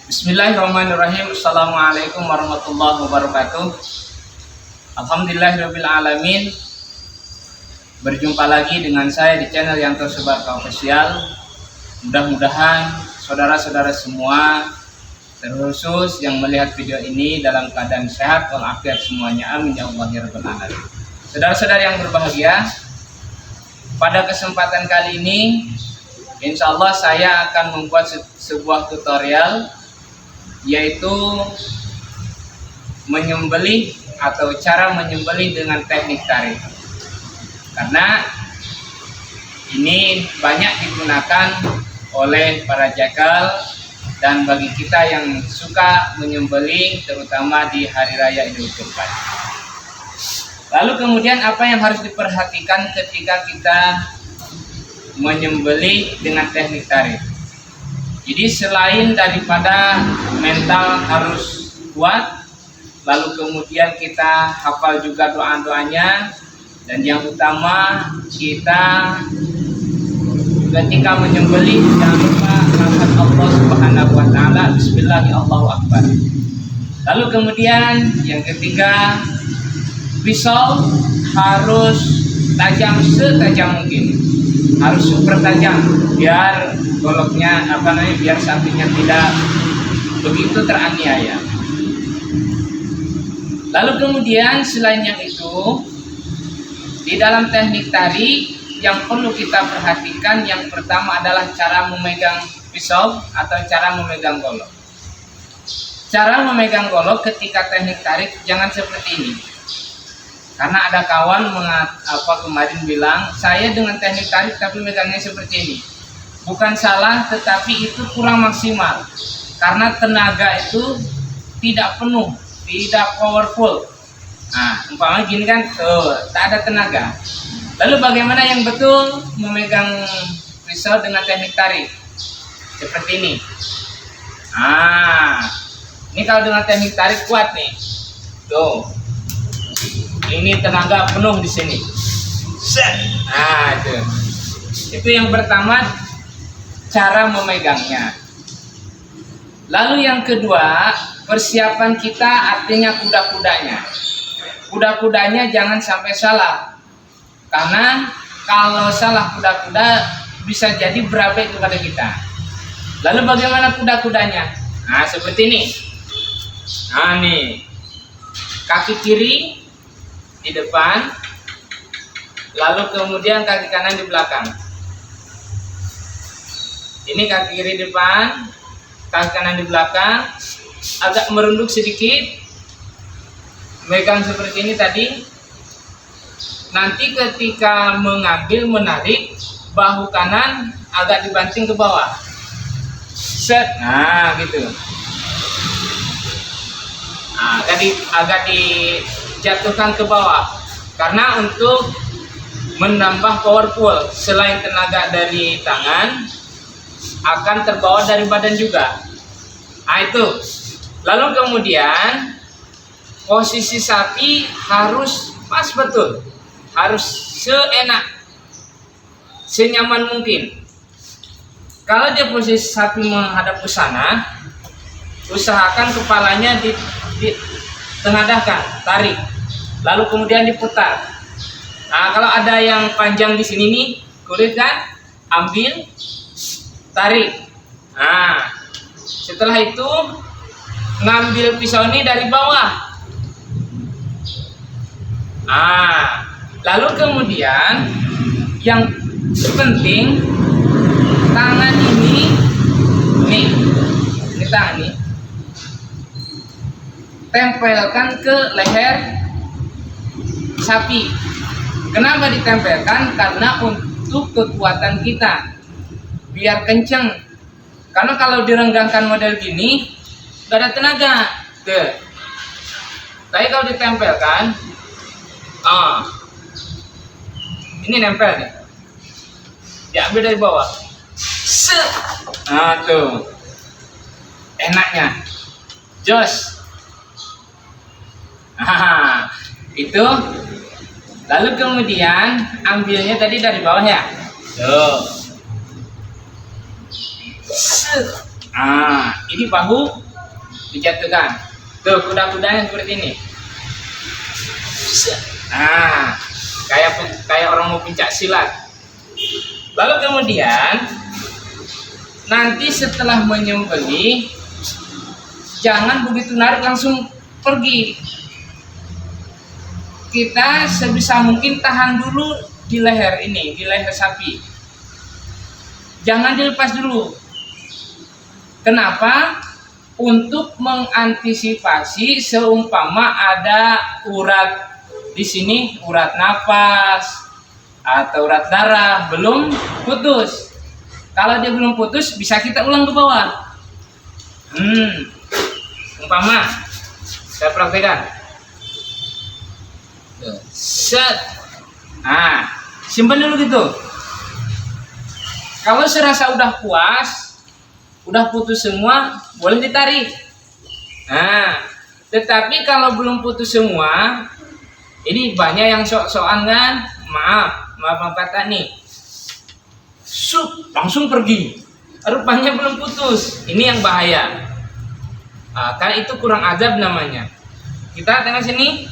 Bismillahirrahmanirrahim. Assalamualaikum warahmatullahi wabarakatuh. Alhamdulillahirabbil alamin. Berjumpa lagi dengan saya di channel yang tersebar official. Mudah-mudahan saudara-saudara semua, terkhusus yang melihat video ini dalam keadaan sehat walafiat semuanya. Amin ya Allah ya rabbal alamin. Saudara-saudara yang berbahagia, pada kesempatan kali ini insya Allah saya akan membuat sebuah tutorial, yaitu menyembelih atau cara menyembelih dengan teknik tarik. Karena ini banyak digunakan oleh para jagal dan bagi kita yang suka menyembelih, terutama di hari raya Idul Kurban. Lalu kemudian apa yang harus diperhatikan ketika kita menyembelih dengan teknik tarik? Jadi selain daripada mental harus kuat, lalu kemudian kita hafal juga doa-doanya, dan yang utama kita ketika menyembelih jangan lupa lafaz Allah Subhanahu wa taala, bismillahirrahmanirrahim, Allahu akbar. Lalu kemudian yang ketiga, pisau harus tajam setajam mungkin, harus super tajam biar goloknya biar sapinya tidak begitu teraniaya. Lalu kemudian selain yang itu, di dalam teknik tarik yang perlu kita perhatikan, yang pertama adalah cara memegang pisau atau cara memegang golok. Cara memegang golok ketika teknik tarik jangan seperti ini. Karena ada kawan kemarin bilang, saya dengan teknik tarik tapi megangnya seperti ini. Bukan salah, tetapi itu kurang maksimal. Karena tenaga itu tidak penuh, tidak powerful. Nah, umpamanya gini kan, tak ada tenaga. Lalu bagaimana yang betul memegang pisau dengan teknik tarik? Seperti ini. Ini kalau dengan teknik tarik kuat nih. Tuh. Ini tenaga penuh di sini. Itu yang pertama, cara memegangnya. Lalu yang kedua, persiapan kita artinya kuda-kudanya. Kuda-kudanya jangan sampai salah. Karena kalau salah kuda-kuda bisa jadi berabe kepada kita. Lalu bagaimana kuda-kudanya? Seperti ini. Nih. Kaki kiri di depan, lalu kemudian kaki kanan di belakang. Ini kaki kiri depan, kaki kanan di belakang, agak merunduk sedikit, megang seperti ini tadi. Nanti ketika mengambil, menarik, bahu kanan agak dibanting ke bawah. Gitu. Agak dijatuhkan ke bawah, karena untuk menambah powerful, selain tenaga dari tangan akan terbawa dari badan juga. Itu. Lalu kemudian posisi sapi harus pas betul, harus seenak, senyaman mungkin. Kalau dia posisi sapi menghadap ke sana, usahakan kepalanya ditengadahkan, tarik, lalu kemudian diputar. Kalau ada yang panjang di sini nih, kulit kan, ambil, tarik. Setelah itu ngambil pisau ini dari bawah. Lalu kemudian yang penting, tangan ini tangan ini tempelkan ke leher sapi. Kenapa ditempelkan? Karena untuk kekuatan kita, biar kenceng. Karena kalau direnggangkan model gini, gak ada tenaga. Tapi kalau ditempelkan, ini nempel nih, diambil dari bawah. Tuh, enaknya, jos. Itu. Lalu kemudian ambilnya tadi dari bawah ya. Tuh. Ini bahu dijatuhkan. Tuh kuda-kudanya seperti ini. Kayak orang mau pencak silat. Lalu kemudian nanti setelah menyembelih, jangan begitu narik langsung pergi. Kita sebisa mungkin tahan dulu di leher ini, di leher sapi. Jangan dilepas dulu. Kenapa? Untuk mengantisipasi seumpama ada urat di sini, urat napas atau urat darah belum putus. Kalau dia belum putus, bisa kita ulang ke bawah. Umpama saya praktekkan. Set. Simpan dulu gitu. Kalau serasa udah puas, udah putus semua, boleh ditarik. Tetapi kalau belum putus semua, ini banyak yang sok-sokan kan, maaf kata nih, langsung pergi, rupanya belum putus. Ini yang bahaya. Karena itu kurang adab namanya. Kita tengah sini,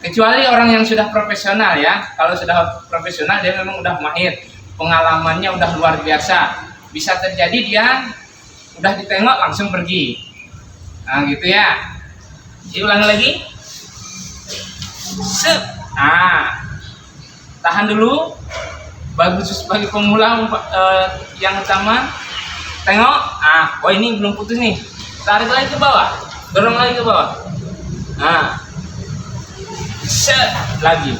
kecuali orang yang sudah profesional ya. Kalau sudah profesional dia memang udah mahir, pengalamannya udah luar biasa. Bisa terjadi dia udah ditengok langsung pergi. Gitu ya. Diulang lagi. Tahan dulu. Bagus sebagai pemula yang utama. Tengok. Ini belum putus nih. Tarik lagi ke bawah. Dorong lagi ke bawah. Set lagi.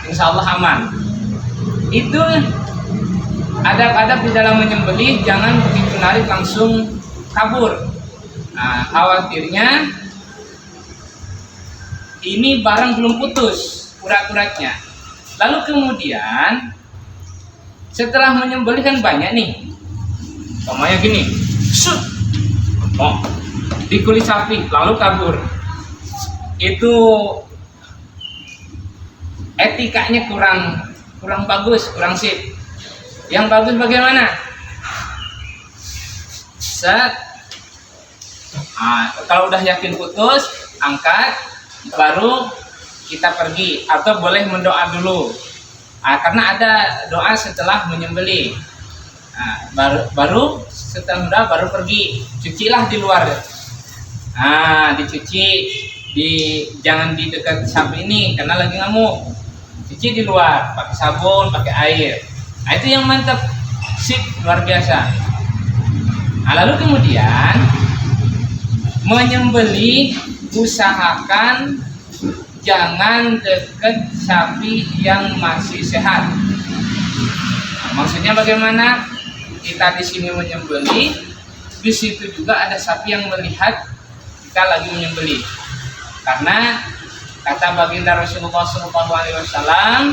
Insya Allah aman. Itu adab-adab di dalam menyembelih, jangan begitu narik langsung kabur. Khawatirnya ini barang belum putus urat-uratnya. Lalu kemudian setelah menyembelih kan banyak nih. Umpamanya gini. Di kulit sapi lalu kabur. Itu etikanya kurang bagus, kurang sip. Yang bagus bagaimana? Set. Kalau udah yakin putus, angkat, baru kita pergi. Atau boleh mendoa dulu. Karena ada doa setelah menyembelih. Baru setelah mendoa baru pergi. Cucilah di luar. Dicuci. Jangan di dekat sapi ini karena lagi ngamuk. Cuci di luar, pakai sabun, pakai air. Itu yang mantap, sip, luar biasa. Lalu kemudian menyembelih, usahakan jangan dekat sapi yang masih sehat. Maksudnya bagaimana? Kita di sini menyembelih, di situ juga ada sapi yang melihat kita lagi menyembelih. Karena kata baginda Rasulullah SAW,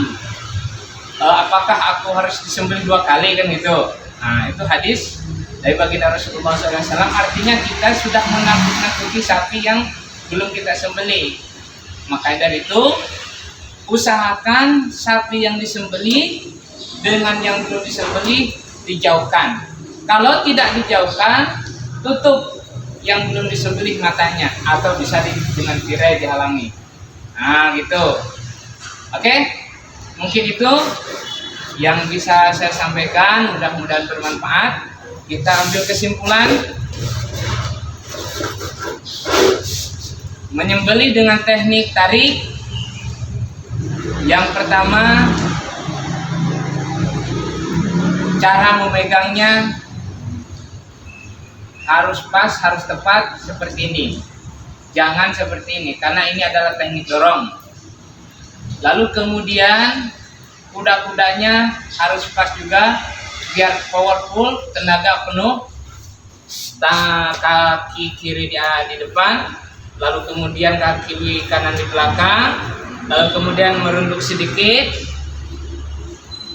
apakah aku harus disembelih 2 kali kan gitu? Itu hadis dari baginda Rasulullah SAW. Artinya kita sudah menakut-nakuti sapi yang belum kita sembelih. Maka dari itu usahakan sapi yang disembelih dengan yang belum disembelih dijauhkan. Kalau tidak dijauhkan, tutup yang belum disembelih matanya, atau bisa dengan tirai dihalangi. Gitu. Oke? Mungkin itu yang bisa saya sampaikan, mudah-mudahan bermanfaat. Kita ambil kesimpulan. Menyembelih dengan teknik tarik. Yang pertama, cara memegangnya harus pas, harus tepat seperti ini. Jangan seperti ini, karena ini adalah teknik dorong. Lalu kemudian kuda-kudanya harus pas juga, biar powerful, tenaga penuh. Kaki kiri di depan, lalu kemudian kaki kanan di belakang, lalu kemudian merunduk sedikit.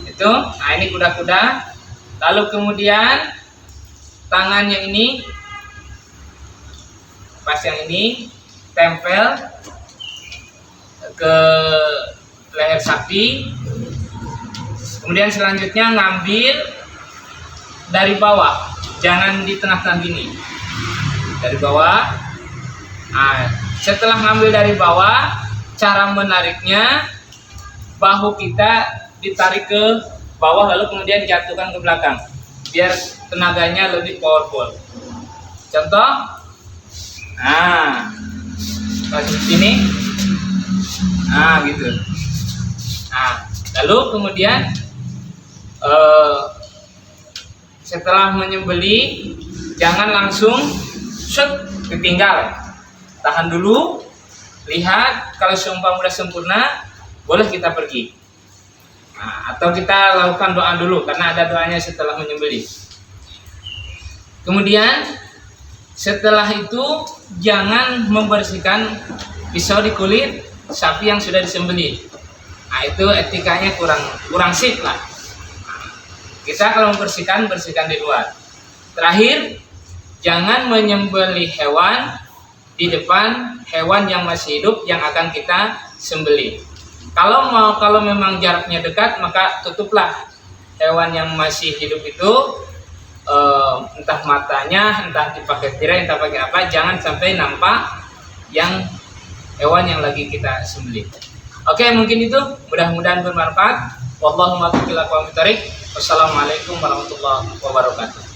Itu, ini kuda-kuda. Lalu kemudian tangan yang ini, pas yang ini, tempel ke leher sapi. Kemudian selanjutnya ngambil dari bawah, jangan di tengah-tengah gini, dari bawah. Nah, setelah ngambil dari bawah, cara menariknya bahu kita ditarik ke bawah lalu kemudian jatuhkan ke belakang biar tenaganya lebih powerful. Contoh, nah seperti ini, nah gitu. Nah, lalu kemudian setelah menyembeli jangan langsung shoot ditinggal, tahan dulu, lihat kalau seumpama sudah sempurna boleh kita pergi. Nah, atau kita lakukan doa dulu karena ada doanya setelah menyembeli. Kemudian setelah itu jangan membersihkan pisau di kulit sapi yang sudah disembeli. Nah, itu etikanya kurang sip lah. Kita kalau membersihkan, bersihkan di luar. Terakhir, jangan menyembeli hewan di depan hewan yang masih hidup yang akan kita sembeli. Kalau memang jaraknya dekat, maka tutuplah hewan yang masih hidup itu, entah matanya, entah dipakai tirai, entah pakai apa, jangan sampai nampak yang hewan yang lagi kita sembeli. Oke, mungkin itu mudah-mudahan bermanfaat. Wallahumma taufiq wal hidayah. Wassalamualaikum warahmatullahi wabarakatuh.